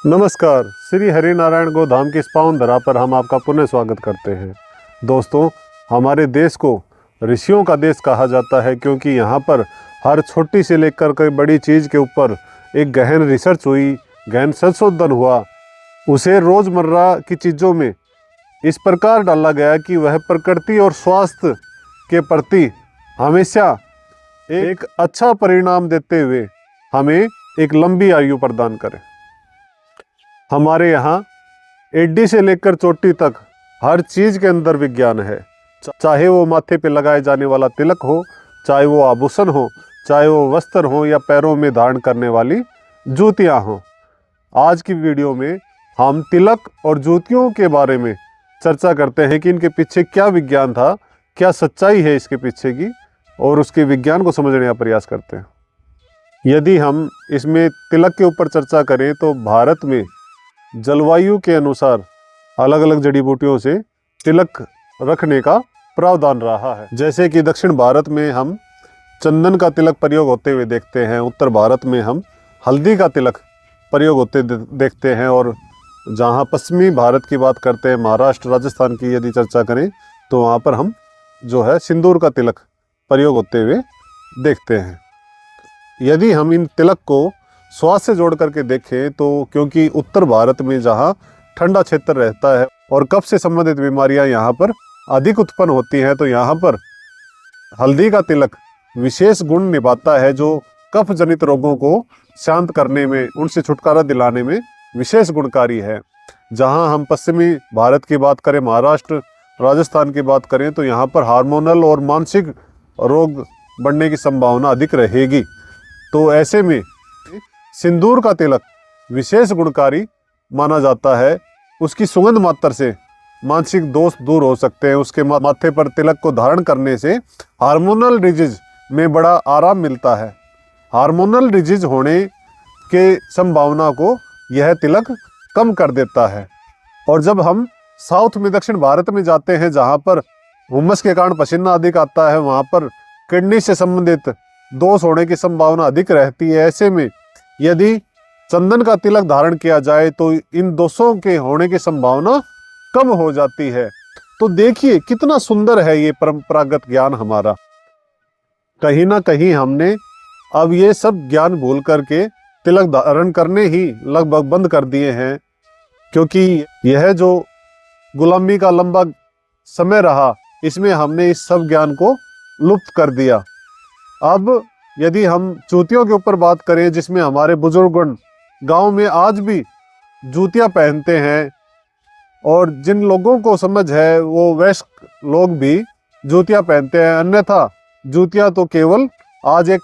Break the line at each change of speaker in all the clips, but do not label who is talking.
नमस्कार। श्री हरिनारायण गोधाम की इस पावन धरा पर हम आपका पुनः स्वागत करते हैं। दोस्तों, हमारे देश को ऋषियों का देश कहा जाता है क्योंकि यहाँ पर हर छोटी से लेकर के बड़ी चीज़ के ऊपर एक गहन रिसर्च हुई, गहन संशोधन हुआ। उसे रोज़मर्रा की चीज़ों में इस प्रकार डाला गया कि वह प्रकृति और स्वास्थ्य के प्रति हमेशा एक अच्छा परिणाम देते हुए हमें एक लंबी आयु प्रदान करे। हमारे यहाँ एडी से लेकर चोटी तक हर चीज़ के अंदर विज्ञान है। चाहे वो माथे पे लगाए जाने वाला तिलक हो, चाहे वो आभूषण हो, चाहे वो वस्त्र हो या पैरों में धारण करने वाली जूतियाँ हों। आज की वीडियो में हम तिलक और जूतियों के बारे में चर्चा करते हैं कि इनके पीछे क्या विज्ञान था, क्या सच्चाई है इसके पीछे की, और उसके विज्ञान को समझने का प्रयास करते हैं। यदि हम इसमें तिलक के ऊपर चर्चा करें तो भारत में जलवायु के अनुसार अलग अलग जड़ी बूटियों से तिलक रखने का प्रावधान रहा है। जैसे कि दक्षिण भारत में हम चंदन का तिलक प्रयोग होते हुए देखते हैं, उत्तर भारत में हम हल्दी का तिलक प्रयोग होते देखते हैं, और जहाँ पश्चिमी भारत की बात करते हैं, महाराष्ट्र राजस्थान की यदि चर्चा करें तो वहाँ पर हम जो है सिंदूर का तिलक प्रयोग होते हुए देखते हैं। यदि हम इन तिलक को स्वास्थ्य से जोड़ करके देखें तो क्योंकि उत्तर भारत में जहाँ ठंडा क्षेत्र रहता है और कफ से संबंधित बीमारियां यहाँ पर अधिक उत्पन्न होती हैं, तो यहाँ पर हल्दी का तिलक विशेष गुण निभाता है जो कफ जनित रोगों को शांत करने में, उनसे छुटकारा दिलाने में विशेष गुणकारी है। जहाँ हम पश्चिमी भारत की बात करें, महाराष्ट्र राजस्थान की बात करें, तो यहाँ पर हार्मोनल और मानसिक रोग बढ़ने की संभावना अधिक रहेगी। तो ऐसे में सिंदूर का तिलक विशेष गुणकारी माना जाता है। उसकी सुगंध मात्र से मानसिक दोष दूर हो सकते हैं। उसके माथे पर तिलक को धारण करने से हार्मोनल डिजीज में बड़ा आराम मिलता है। हार्मोनल डिजीज होने के संभावना को यह तिलक कम कर देता है। और जब हम साउथ में, दक्षिण भारत में जाते हैं जहाँ पर हुमस के कारण पसीना अधिक आता है, वहाँ पर किडनी से संबंधित दोष होने की संभावना अधिक रहती है। ऐसे में यदि चंदन का तिलक धारण किया जाए तो इन दोषों के होने की संभावना कम हो जाती है। तो देखिए कितना सुंदर है ये परंपरागत ज्ञान हमारा। कहीं ना कहीं हमने अब ये सब ज्ञान भूल करके तिलक धारण करने ही लगभग बंद कर दिए हैं, क्योंकि यह जो गुलामी का लंबा समय रहा, इसमें हमने इस सब ज्ञान को लुप्त कर दिया। अब यदि हम जूतियों के ऊपर बात करें, जिसमें हमारे बुजुर्गगण गांव में आज भी जूतियां पहनते हैं, और जिन लोगों को समझ है वो वयस्क लोग भी जूतियां पहनते हैं। अन्यथा जूतियां तो केवल आज एक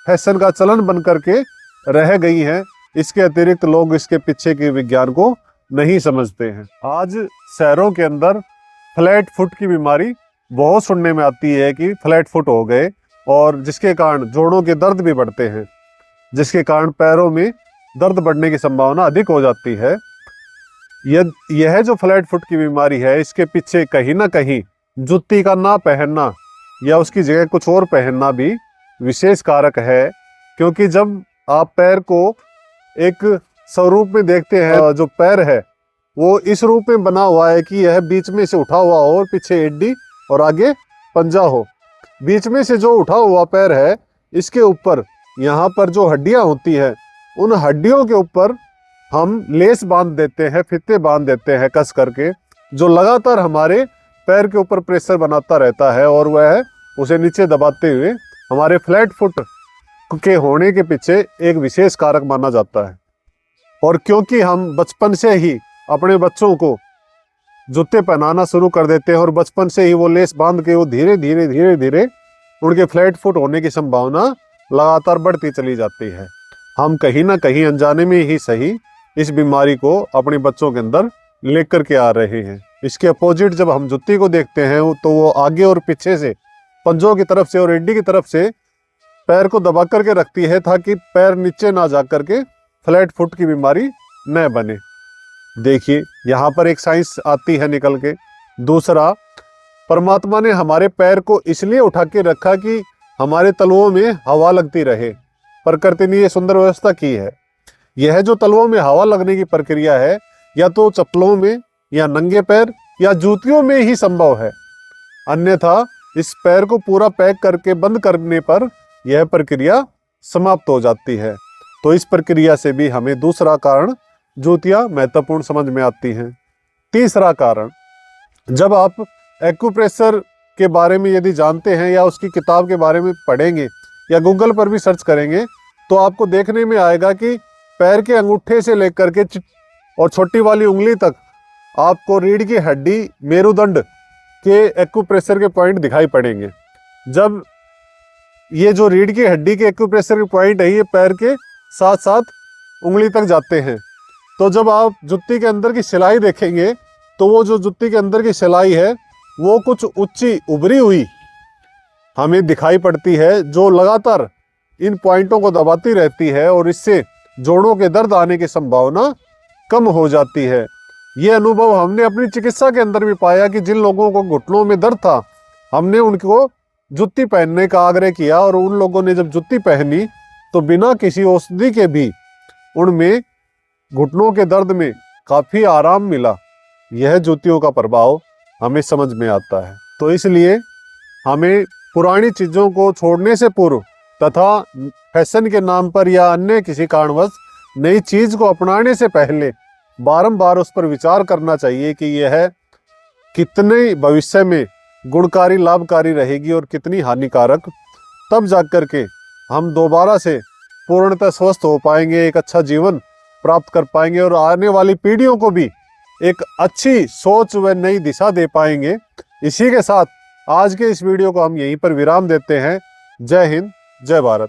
फैशन का चलन बन करके रह गई हैं। इसके अतिरिक्त लोग इसके पीछे के विज्ञान को नहीं समझते हैं। आज शहरों के अंदर फ्लैट फुट की बीमारी बहुत सुनने में आती है कि फ्लैट फुट हो गए, और जिसके कारण जोड़ों के दर्द भी बढ़ते हैं, जिसके कारण पैरों में दर्द बढ़ने की संभावना अधिक हो जाती है। यह जो फ्लैट फुट की बीमारी है, इसके पीछे कहीं ना कहीं जूती का ना पहनना या उसकी जगह कुछ और पहनना भी विशेष कारक है। क्योंकि जब आप पैर को एक स्वरूप में देखते हैं, जो पैर है वो इस रूप में बना हुआ है कि यह बीच में से उठा हुआ हो और पीछे एडी और आगे पंजा हो। बीच में से जो उठा हुआ पैर है, इसके ऊपर यहाँ पर जो हड्डियाँ होती हैं, उन हड्डियों के ऊपर हम लेस बांध देते हैं, फीते बांध देते हैं कस करके, जो लगातार हमारे पैर के ऊपर प्रेशर बनाता रहता है, और वह उसे नीचे दबाते हुए हमारे फ्लैट फुट के होने के पीछे एक विशेष कारक माना जाता है। और क्योंकि हम बचपन से ही अपने बच्चों को जूते पहनाना शुरू कर देते हैं और बचपन से ही वो लेस बांध के वो धीरे धीरे उनके फ्लैट फुट होने की संभावना लगातार बढ़ती चली जाती है। हम कहीं ना कहीं अनजाने में ही सही इस बीमारी को अपने बच्चों के अंदर लेकर के आ रहे हैं। इसके अपोजिट जब हम जूती को देखते हैं तो वो आगे और पीछे से, पंजों की तरफ से और एडी की तरफ से पैर को दबा करके रखती है, ताकि पैर नीचे ना जा करके फ्लैट फुट की बीमारी न बने। देखिए यहाँ पर एक साइंस आती है निकल के। दूसरा, परमात्मा ने हमारे पैर को इसलिए उठा के रखा कि हमारे तलुओं में हवा लगती रहे। प्रकृति ने ये सुंदर व्यवस्था की है। यह जो तलवों में हवा लगने की प्रक्रिया है, या तो चप्पलों में या नंगे पैर या जूतियों में ही संभव है, अन्यथा इस पैर को पूरा पैक करके बंद करने पर यह प्रक्रिया समाप्त हो जाती है। तो इस प्रक्रिया से भी हमें दूसरा कारण जूतियां महत्वपूर्ण समझ में आती हैं। तीसरा कारण, जब आप एक्यूप्रेशर के बारे में यदि जानते हैं या उसकी किताब के बारे में पढ़ेंगे या गूगल पर भी सर्च करेंगे, तो आपको देखने में आएगा कि पैर के अंगूठे से लेकर के और छोटी वाली उंगली तक आपको रीढ़ की हड्डी, मेरुदंड के एक्यूप्रेशर के पॉइंट दिखाई पड़ेंगे। जब ये जो रीढ़ की हड्डी के एक्यूप्रेशर के पॉइंट है, ये पैर के साथ साथ उंगली तक जाते हैं। तो जब आप जुत्ती के अंदर की सिलाई देखेंगे, तो वो जो जुत्ती के अंदर की सिलाई है वो कुछ ऊंची उभरी हुई हमें दिखाई पड़ती है, जो लगातार इन पॉइंटों को दबाती रहती है और इससे जोड़ों के दर्द आने की संभावना कम हो जाती है। ये अनुभव हमने अपनी चिकित्सा के अंदर भी पाया कि जिन लोगों को घुटनों में दर्द था, हमने उनको जुत्ती पहनने का आग्रह किया और उन लोगों ने जब जुत्ती पहनी तो बिना किसी औषधि के भी उनमें घुटनों के दर्द में काफ़ी आराम मिला। यह जूतियों का प्रभाव हमें समझ में आता है। तो इसलिए हमें पुरानी चीज़ों को छोड़ने से पूर्व तथा फैशन के नाम पर या अन्य किसी कारणवश नई चीज़ को अपनाने से पहले बारंबार उस पर विचार करना चाहिए कि यह कितने भविष्य में गुणकारी, लाभकारी रहेगी और कितनी हानिकारक। तब जाकर के हम दोबारा से पूर्णतः स्वस्थ हो पाएंगे, एक अच्छा जीवन प्राप्त कर पाएंगे और आने वाली पीढ़ियों को भी एक अच्छी सोच व नई दिशा दे पाएंगे। इसी के साथ आज के इस वीडियो को हम यहीं पर विराम देते हैं। जय हिंद, जय भारत।